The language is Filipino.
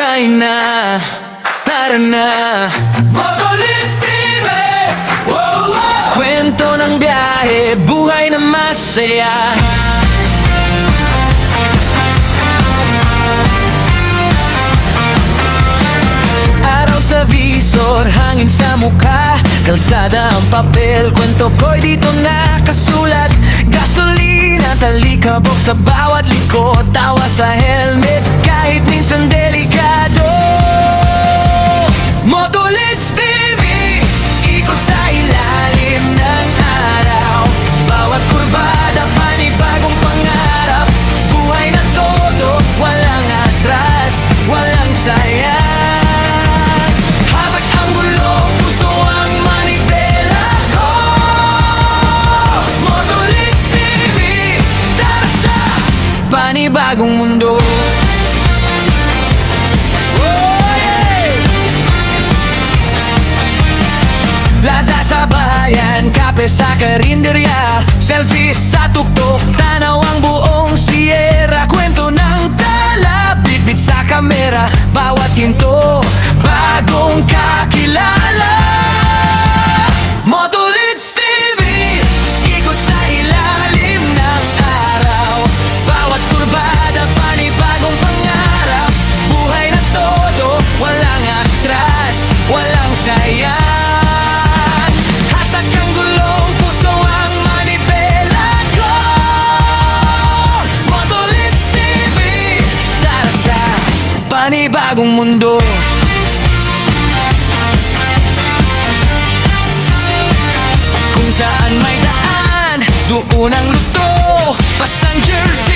Sakay na, tara na. Motolits TV. Kwento ng biyahe, buhay na masaya. Araw sa visor, hangin sa mukha, kalsada ang papel, kwento ko'y dito nakasulat. Gasolina, talikabok sa bawat likod, tawa sa helmet, kahit minsan delikado. Motolits TV, ikot sa ilalim ng araw. Bawat kurbada, panibagong pangarap. Buhay na todo, walang atras, walang sayang. Habang ang bulong, puso ang manibela ko. Motolits TV, tara sa panibagong mundo. Plaza sa bayan, kape sa karinderya, selfie sa tuktok, tanaw ang buong Sierra. Kwento ng tala, bitbit sa kamera, bawat hinto, bagong kakilala. Motolits TV, ikot sa ilalim ng araw. Bawat kurbada, panibagong pangarap. Buhay na todo, walang atras, walang sayang. Panibagong mundo. Kung saan may daan, doon ang luto. Passengers